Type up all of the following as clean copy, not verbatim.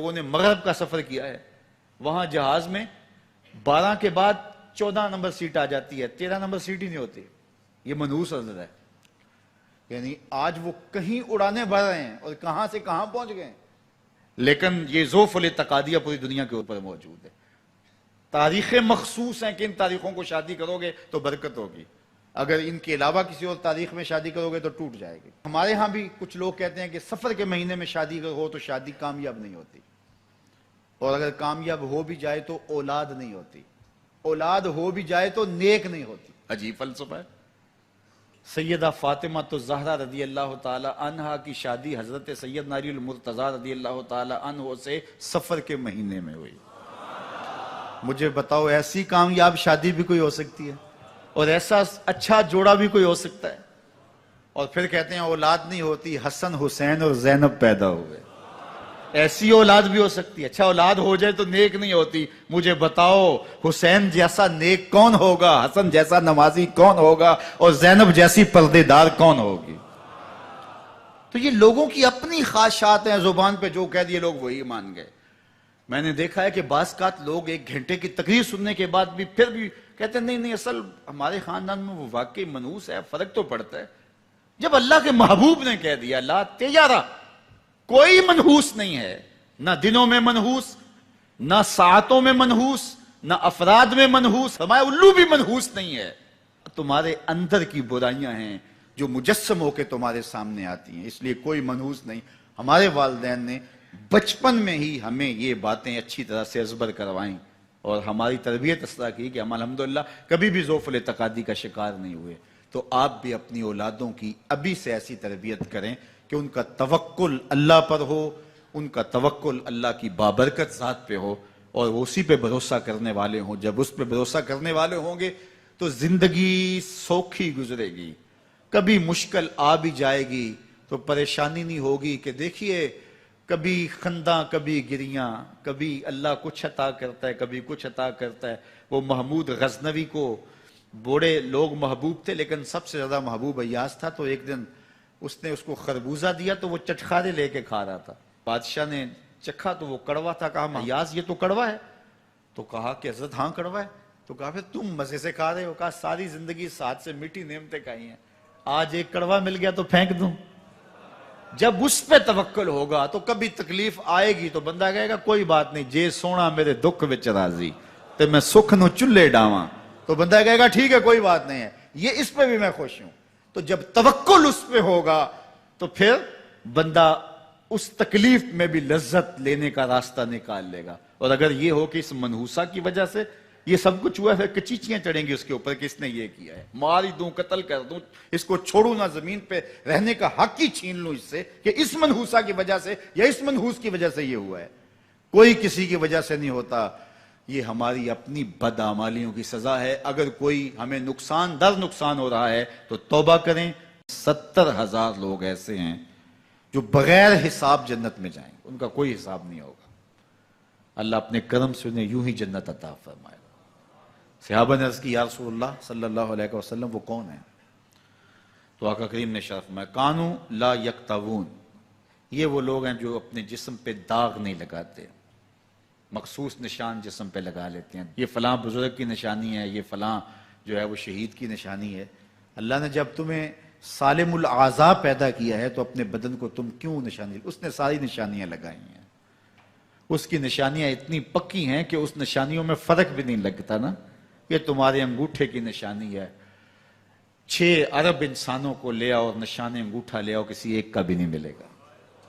لوگوں نے مغرب کا سفر کیا ہے، وہاں جہاز میں 12 کے بعد 14 نمبر سیٹ آ جاتی ہے، 13 نمبر سیٹ ہی نہیں ہوتی. یہ منحوس عدد ہے. یعنی آج وہ کہیں اڑانے بھر رہے ہیں اور کہاں سے کہاں پہنچ گئے ہیں، لیکن یہ ذوف الاتقادیہ پوری دنیا کے اوپر موجود ہے. تاریخیں مخصوص ہیں کہ ان تاریخوں کو شادی کرو گے تو برکت ہوگی، اگر ان کے علاوہ کسی اور تاریخ میں شادی کرو گے تو ٹوٹ جائے گی. ہمارے ہاں بھی کچھ لوگ کہتے ہیں کہ سفر کے مہینے میں شادی ہو تو شادی کامیاب نہیں ہوتی، اور اگر کامیاب ہو بھی جائے تو اولاد نہیں ہوتی، اولاد ہو بھی جائے تو نیک نہیں ہوتی. عجیب فلسفہ ہے. سیدہ فاطمہ تو زہرا رضی اللہ تعالی عنہا کی شادی حضرت سید علی المرتضیٰ رضی اللہ تعالی عنہ سے سفر کے مہینے میں ہوئی. مجھے بتاؤ ایسی کامیاب شادی بھی کوئی ہو سکتی ہے، اور ایسا اچھا جوڑا بھی کوئی ہو سکتا ہے، اور پھر کہتے ہیں اولاد نہیں ہوتی، حسن حسین اور زینب پیدا ہوئے. ایسی اولاد بھی ہو سکتی ہے. اچھا اولاد ہو جائے تو نیک نہیں ہوتی. مجھے بتاؤ حسین جیسا نیک کون ہوگا، حسن جیسا نمازی کون ہوگا، اور زینب جیسی پردے دار کون ہوگی؟ تو یہ لوگوں کی اپنی خواہشات ہیں، زبان پہ جو کہہ دیے لوگ وہی مان گئے. میں نے دیکھا ہے کہ بعض اوقات لوگ 1 گھنٹے کی تقریر سننے کے بعد بھی پھر بھی کہتے ہیں نہیں اصل ہمارے خاندان میں وہ واقعی منحوس ہے، فرق تو پڑتا ہے. جب اللہ کے محبوب نے کہہ دیا لا تیارہ، کوئی منحوس نہیں ہے، نہ دنوں میں منحوس، نہ ساعتوں میں منحوس، نہ افراد میں منحوس، ہمارے الو بھی منحوس نہیں ہے. تمہارے اندر کی برائیاں ہیں جو مجسم ہو کے تمہارے سامنے آتی ہیں، اس لیے کوئی منحوس نہیں. ہمارے والدین نے بچپن میں ہی ہمیں یہ باتیں اچھی طرح سے ازبر کروائیں اور ہماری تربیت اس طرح کی کہ ہم الحمدللہ کبھی بھی ذوف الاتقادی کا شکار نہیں ہوئے. تو آپ بھی اپنی اولادوں کی ابھی سے ایسی تربیت کریں کہ ان کا توکل اللہ پر ہو، ان کا توکل اللہ کی بابرکت ذات پہ ہو، اور وہ اسی پہ بھروسہ کرنے والے ہوں. جب اس پہ بھروسہ کرنے والے ہوں گے تو زندگی سوکھی گزرے گی. کبھی مشکل آ بھی جائے گی تو پریشانی نہیں ہوگی کہ دیکھیے کبھی خنداں کبھی گریاں، کبھی اللہ کچھ عطا کرتا ہے کبھی کچھ عطا کرتا ہے. وہ محمود غزنوی کو بوڑھے لوگ محبوب تھے، لیکن سب سے زیادہ محبوب ایاز تھا. تو ایک دن اس نے اس کو خربوزہ دیا تو وہ چٹخارے لے کے کھا رہا تھا. بادشاہ نے چکھا تو وہ کڑوا تھا. کہا ایاز یہ تو کڑوا ہے. تو کہا کہ حضرت ہاں کڑوا ہے. تو کہا پھر تم مزے سے کھا رہے ہو. کہا ساری زندگی ساتھ سے میٹھی نعمتیں کھائی ہیں، آج ایک کڑوا مل گیا تو پھینک دوں. جب اس پہ توکل ہوگا تو کبھی تکلیف آئے گی تو بندہ کہے گا کوئی بات نہیں، جے سونا میرے دکھ وچ راضی تے میں سکھ نو چلے ڈاواں. تو بندہ کہے گا ٹھیک ہے کوئی بات نہیں ہے، یہ اس پہ بھی میں خوش ہوں. تو جب توکل اس پہ ہوگا تو پھر بندہ اس تکلیف میں بھی لذت لینے کا راستہ نکال لے گا. اور اگر یہ ہو کہ اس منحوسہ کی وجہ سے یہ سب کچھ ہوا ہے، پھر کچیچیاں چڑھیں گی اس کے اوپر کہ اس نے یہ کیا ہے، مار ہی دوں قتل کر دوں، اس کو چھوڑوں نہ، زمین پہ رہنے کا حق ہی چھین لوں اس سے کہ اس منحوسہ کی وجہ سے یا اس منحوس کی وجہ سے یہ ہوا ہے. کوئی کسی کی وجہ سے نہیں ہوتا، یہ ہماری اپنی بدعمالیوں کی سزا ہے. اگر کوئی ہمیں نقصان در نقصان ہو رہا ہے تو توبہ کریں. 70,000 لوگ ایسے ہیں جو بغیر حساب جنت میں جائیں گے، ان کا کوئی حساب نہیں ہوگا. اللہ اپنے کرم سے انہیں یوں ہی جنت عطا فرمائے. صحابہ نے عرض کی یا رسول اللہ صلی اللہ علیہ وسلم وہ کون ہیں؟ تو آقا کریم نے ارشاد فرمایا کانو لا یکتوون، یہ وہ لوگ ہیں جو اپنے جسم پہ داغ نہیں لگاتے، مخصوص نشان جسم پہ لگا لیتے ہیں. یہ فلاں بزرگ کی نشانی ہے، یہ فلاں جو ہے وہ شہید کی نشانی ہے. اللہ نے جب تمہیں سالم الاعضاء پیدا کیا ہے تو اپنے بدن کو تم کیوں نشانی؟ اس نے ساری نشانیاں لگائی ہیں. اس کی نشانیاں اتنی پکی ہیں کہ اس نشانیوں میں فرق بھی نہیں لگتا نا. یہ تمہارے انگوٹھے کی نشانی ہے، 6 ارب انسانوں کو لے آؤ اور نشان انگوٹھا لے آؤ، کسی ایک کا بھی نہیں ملے گا.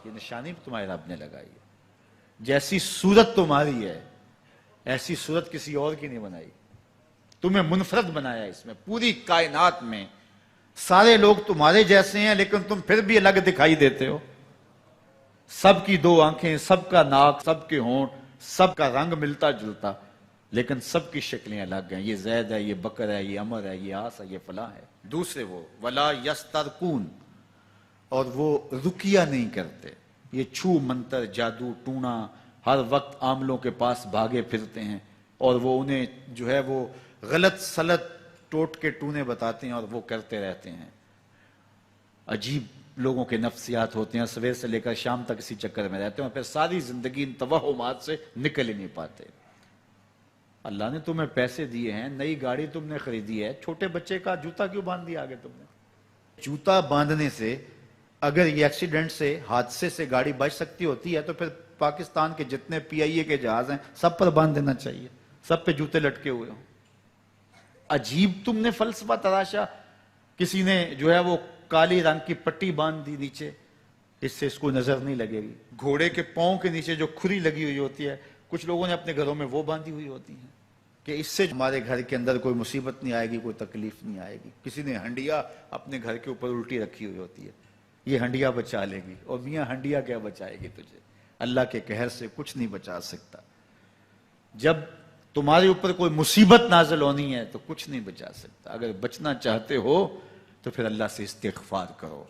یہ نشانی تمہارے رب نے لگائی ہے. جیسی صورت تمہاری ہے ایسی صورت کسی اور کی نہیں بنائی. تمہیں منفرد بنایا اس میں. پوری کائنات میں سارے لوگ تمہارے جیسے ہیں لیکن تم پھر بھی الگ دکھائی دیتے ہو. سب کی 2 آنکھیں، سب کا ناک، سب کے ہونٹ، سب کا رنگ ملتا جلتا، لیکن سب کی شکلیں الگ ہیں. یہ زید ہے، یہ بکر ہے، یہ عمر ہے، یہ آس ہے، یہ فلاں ہے. دوسرے وہ ولا یسترقون، اور وہ رکیہ نہیں کرتے. یہ چھو منتر جادو ٹونا ہر وقت عاملوں کے پاس بھاگے پھرتے ہیں، اور وہ انہیں جو ہے وہ غلط سلط ٹوٹ کے ٹونے بتاتے ہیں اور وہ کرتے رہتے ہیں. عجیب لوگوں کے نفسیات ہوتے ہیں، صبح سے لے کر شام تک اسی چکر میں رہتے ہیں اور پھر ساری زندگی ان توہمات سے نکل ہی نہیں پاتے۔ اللہ نے تمہیں پیسے دیے ہیں، نئی گاڑی تم نے خریدی ہے، چھوٹے بچے کا جوتا کیوں باندھ دیا آگے تم نے؟ جوتا باندھنے سے اگر یہ ایکسیڈنٹ سے، حادثے سے گاڑی بچ سکتی ہوتی ہے تو پھر پاکستان کے جتنے پی آئی اے کے جہاز ہیں سب پر باندھ دینا چاہیے، سب پہ جوتے لٹکے ہوئے ہوں۔ عجیب تم نے فلسفہ تراشا، کسی نے جو ہے وہ کالی رنگ کی پٹی باندھ دی نیچے، اس سے اس کو نظر نہیں لگے گی۔ گھوڑے کے پاؤں کے نیچے جو کھری لگی ہوئی ہوتی ہے، کچھ لوگوں نے اپنے گھروں میں وہ باندھی ہوئی ہوتی ہیں کہ اس سے ہمارے گھر کے اندر کوئی مصیبت نہیں آئے گی، کوئی تکلیف نہیں آئے گی۔ کسی نے ہنڈیا اپنے گھر کے اوپر الٹی رکھی ہوئی ہوتی ہے، یہ ہنڈیا بچا لے گی، اور میاں ہنڈیا کیا بچائے گی تجھے؟ اللہ کے قہر سے کچھ نہیں بچا سکتا۔ جب تمہارے اوپر کوئی مصیبت نازل ہونی ہے تو کچھ نہیں بچا سکتا۔ اگر بچنا چاہتے ہو تو پھر اللہ سے استغفار کرو،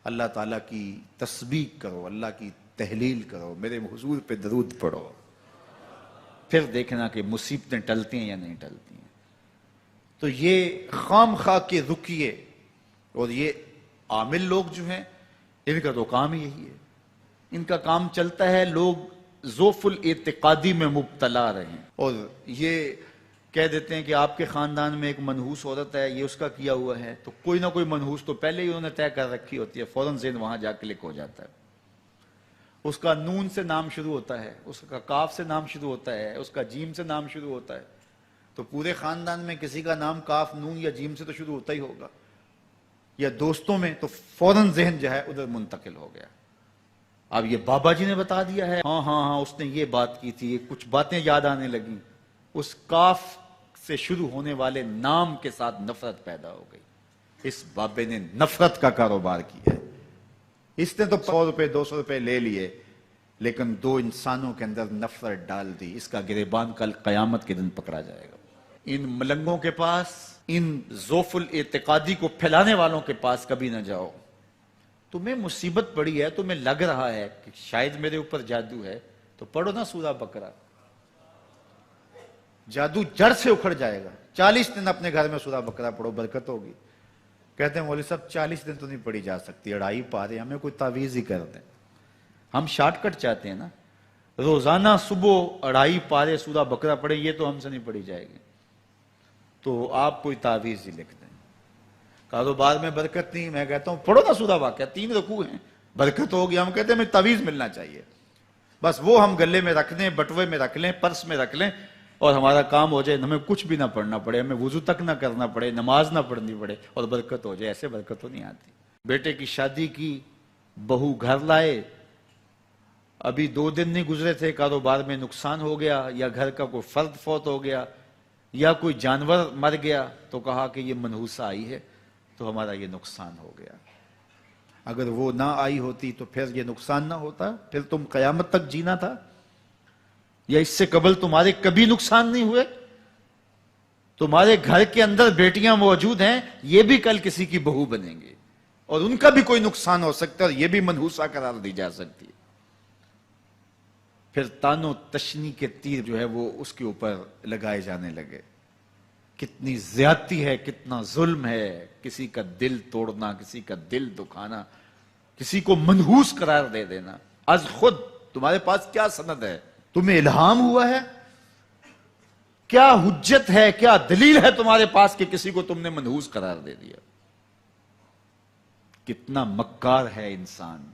اللہ تعالیٰ کی تسبیح کرو، اللہ کی تحلیل کرو، میرے حضور پہ درود پڑھو، پھر دیکھنا کہ مصیبتیں ٹلتی ہیں یا نہیں ٹلتی ہیں۔ تو یہ خام خواہ کے رکیے، اور یہ عامل لوگ جو ہیں ان کا تو کام ہی یہی ہے، ان کا کام چلتا ہے لوگ ذوف الاعتقادی میں مبتلا رہیں، اور یہ کہہ دیتے ہیں کہ آپ کے خاندان میں ایک منحوس عورت ہے، یہ اس کا کیا ہوا ہے، تو کوئی نہ کوئی منحوس تو پہلے ہی انہوں نے طے کر رکھی ہوتی ہے، فوراً ذہن وہاں جا کلک ہو جاتا ہے۔ اس کا نون سے نام شروع ہوتا ہے، اس کا کاف سے نام شروع ہوتا ہے، اس کا جیم سے نام شروع ہوتا ہے، تو پورے خاندان میں کسی کا نام کاف، نون یا جیم سے تو شروع ہوتا ہی ہوگا، یا دوستوں میں، تو فوراً ذہن جو ہے ادھر منتقل ہو گیا۔ اب یہ بابا جی نے بتا دیا ہے، ہاں ہاں ہاں اس نے یہ بات کی تھی، کچھ باتیں یاد آنے لگیں، اس کاف سے شروع ہونے والے نام کے ساتھ نفرت پیدا ہو گئی۔ اس بابے نے نفرت کا کاروبار کیا ہے، اس نے تو 100 روپے 200 روپے لے لیے، لیکن دو انسانوں کے اندر نفرت ڈال دی۔ اس کا گریبان کل قیامت کے دن پکڑا جائے گا۔ ان ملنگوں کے پاس، ان ذوف الاعتقادی کو پھیلانے والوں کے پاس کبھی نہ جاؤ۔ تمہیں مصیبت پڑی ہے، تمہیں لگ رہا ہے کہ شاید میرے اوپر جادو ہے، تو پڑھو نا سورہ بقرہ، جادو جڑ سے اکھڑ جائے گا۔ 40 دن اپنے گھر میں سورہ بقرہ پڑھو، برکت ہوگی۔ کہتے ہیں مولوی صاحب 40 دن تو نہیں پڑھی جا سکتی، 2.5 پارے، ہمیں کوئی تعویذ ہی کر دیں۔ ہم شارٹ کٹ چاہتے ہیں نا، روزانہ صبح 2.5 پارے سورہ بقرہ پڑھیں، یہ تو ہم سے نہیں پڑھی جائے گی، تو آپ کوئی تعویذ ہی لکھ دیں۔ کاروبار میں برکت نہیں، میں کہتا ہوں پڑھو نا سورہ واقعہ، 3 رکوع ہیں، برکت ہوگی۔ ہم کہتے ہیں ہمیں تعویذ ملنا چاہیے، بس وہ ہم گلے میں رکھ لیں، بٹوے میں رکھ لیں، پرس میں رکھ لیں، اور ہمارا کام ہو جائے، ہمیں کچھ بھی نہ پڑھنا پڑے، ہمیں وضو تک نہ کرنا پڑے، نماز نہ پڑھنی پڑے، اور برکت ہو جائے۔ ایسے برکت تو نہیں آتی۔ بیٹے کی شادی کی، بہو گھر لائے، ابھی 2 دن نہیں گزرے تھے، کاروبار میں نقصان ہو گیا، یا گھر کا کوئی فرد فوت ہو گیا، یا کوئی جانور مر گیا، تو کہا کہ یہ منحوسہ آئی ہے تو ہمارا یہ نقصان ہو گیا۔ اگر وہ نہ آئی ہوتی تو پھر یہ نقصان نہ ہوتا، پھر تم قیامت تک جینا تھا، یا اس سے قبل تمہارے کبھی نقصان نہیں ہوئے۔ تمہارے گھر کے اندر بیٹیاں موجود ہیں، یہ بھی کل کسی کی بہو بنیں گے، اور ان کا بھی کوئی نقصان ہو سکتا ہے، اور یہ بھی منحوسہ قرار دی جا سکتی ہے۔ پھر تانو تشنی کے تیر جو ہے وہ اس کے اوپر لگائے جانے لگے۔ کتنی زیادتی ہے، کتنا ظلم ہے، کسی کا دل توڑنا، کسی کا دل دکھانا، کسی کو منحوس قرار دے دینا۔ از خود تمہارے پاس کیا سند ہے؟ تمہیں الہام ہوا ہے؟ کیا حجت ہے، کیا دلیل ہے تمہارے پاس کہ کسی کو تم نے منحوس قرار دے دیا؟ کتنا مکار ہے انسان،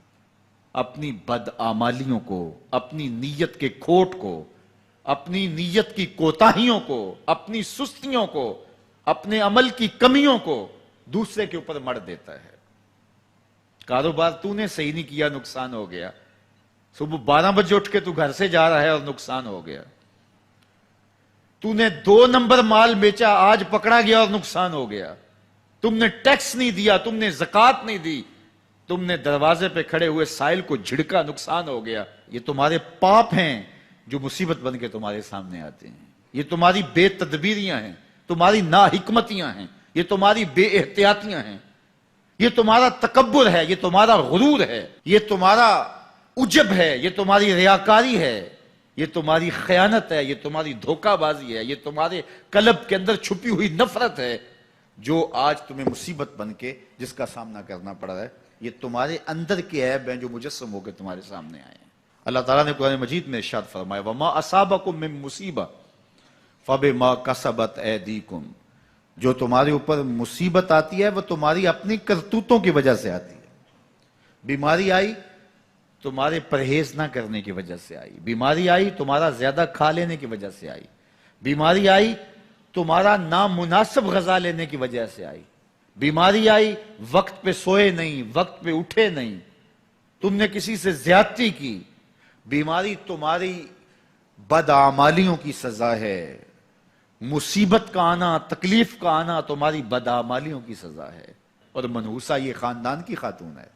اپنی بدعمالیوں کو، اپنی نیت کے کھوٹ کو، اپنی نیت کی کوتاہیوں کو، اپنی سستیوں کو، اپنے عمل کی کمیوں کو دوسرے کے اوپر مڑ دیتا ہے۔ کاروبار تو نے صحیح نہیں کیا، نقصان ہو گیا۔ صبح 12 بجے اٹھ کے تو گھر سے جا رہا ہے اور نقصان ہو گیا۔ تو نے 2 نمبر مال بیچا، آج پکڑا گیا اور نقصان ہو گیا۔ تم نے ٹیکس نہیں دیا، تم نے زکوٰۃ نہیں دی، تم نے دروازے پہ کھڑے ہوئے سائل کو جھڑکا، نقصان ہو گیا۔ یہ تمہارے پاپ ہیں جو مصیبت بن کے تمہارے سامنے آتے ہیں، یہ تمہاری بے تدبیریاں ہیں، تمہاری ناحکمتیاں ہیں، یہ تمہاری بے احتیاطیاں ہیں، یہ تمہارا تکبر ہے، یہ تمہارا غرور ہے، یہ تمہارا عجب ہے، یہ تمہاری ریاکاری ہے، یہ تمہاری خیانت ہے، یہ تمہاری دھوکہ بازی ہے، یہ تمہارے قلب کے اندر چھپی ہوئی نفرت ہے، جو آج تمہیں مصیبت بن کے جس کا سامنا کرنا پڑ رہا ہے۔ یہ تمہارے اندر کے عیب ہیں جو مجسم ہو کے تمہارے سامنے آئے ہیں۔ اللہ تعالیٰ نے قرآن مجید میں ارشاد فرمایا وَمَا أَصَابَكُم مِّن مُّصِيبَةٍ فَبِمَا كَسَبَتْ أَيْدِيكُمْ، جو تمہارے اوپر مصیبت آتی ہے وہ تمہاری اپنی کرتوتوں کی وجہ سے آتی ہے۔ بیماری آئی تمہارے پرہیز نہ کرنے کی وجہ سے آئی، بیماری آئی تمہارا زیادہ کھا لینے کی وجہ سے آئی، بیماری آئی تمہارا نامناسب غذا لینے کی وجہ سے آئی، بیماری آئی وقت پہ سوئے نہیں، وقت پہ اٹھے نہیں، تم نے کسی سے زیادتی کی، بیماری تمہاری بدعمالیوں کی سزا ہے، مصیبت کا آنا، تکلیف کا آنا تمہاری بدعمالیوں کی سزا ہے۔ اور منحوسہ یہ خاندان کی خاتون ہے،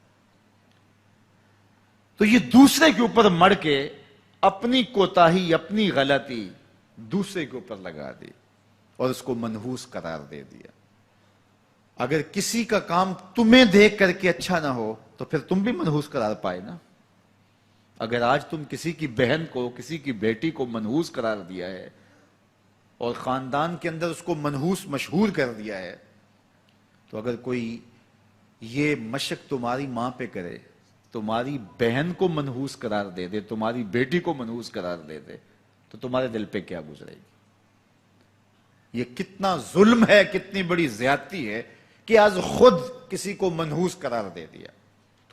تو یہ دوسرے کے اوپر مڑ کے اپنی کوتاہی، اپنی غلطی دوسرے کے اوپر لگا دی اور اس کو منحوس قرار دے دیا۔ اگر کسی کا کام تمہیں دیکھ کر کے اچھا نہ ہو تو پھر تم بھی منحوس قرار پائے نا۔ اگر آج تم کسی کی بہن کو، کسی کی بیٹی کو منحوس قرار دیا ہے اور خاندان کے اندر اس کو منحوس مشہور کر دیا ہے، تو اگر کوئی یہ مشق تمہاری ماں پہ کرے، تمہاری بہن کو منحوس قرار دے دے، تمہاری بیٹی کو منحوس قرار دے دے، تو تمہارے دل پہ کیا گزرے گی؟ یہ کتنا ظلم ہے، کتنی بڑی زیادتی ہے کہ آج خود کسی کو منحوس قرار دے دیا۔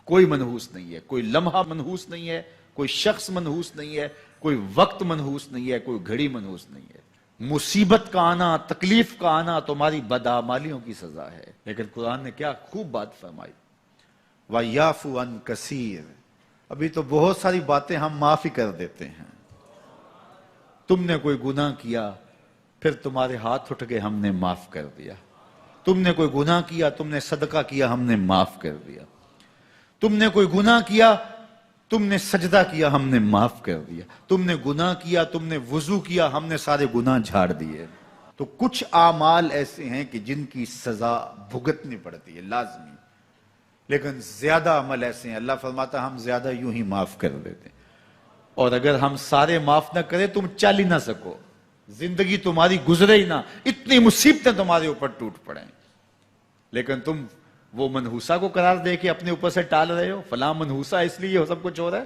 کوئی منحوس نہیں ہے، کوئی لمحہ منحوس نہیں ہے، کوئی شخص منحوس نہیں ہے، کوئی وقت منحوس نہیں ہے، کوئی گھڑی منحوس نہیں ہے۔ مصیبت کا آنا، تکلیف کا آنا تمہاری بدعمالیوں کی سزا ہے۔ لیکن قرآن نے کیا خوب بات فرمائی، وَيَعْفُو عَنْ كَثِيرٍ، ابھی تو بہت ساری باتیں ہم معاف ہی کر دیتے ہیں۔ تم نے کوئی گناہ کیا، پھر تمہارے ہاتھ اٹھ کے ہم نے معاف کر دیا۔ تم نے کوئی گناہ کیا، تم نے صدقہ کیا، ہم نے معاف کر دیا۔ تم نے کوئی گناہ کیا، تم نے سجدہ کیا، ہم نے معاف کر دیا۔ تم نے گناہ کیا، تم نے وضو کیا، ہم نے سارے گناہ جھاڑ دیے۔ تو کچھ اعمال ایسے ہیں کہ جن کی سزا بھگتنی پڑتی ہے لازمی، لیکن زیادہ عمل ایسے ہیں اللہ فرماتا ہم زیادہ یوں ہی معاف کر دیتے ہیں۔ اور اگر ہم سارے معاف نہ کریں تم چل ہی نہ سکو، زندگی تمہاری گزرے ہی نہ، اتنی مصیبتیں تمہارے اوپر ٹوٹ پڑیں، لیکن تم وہ منحوسہ کو قرار دے کے اپنے اوپر سے ٹال رہے ہو، فلاں منحوسہ اس لیے یہ سب کچھ ہو رہا ہے۔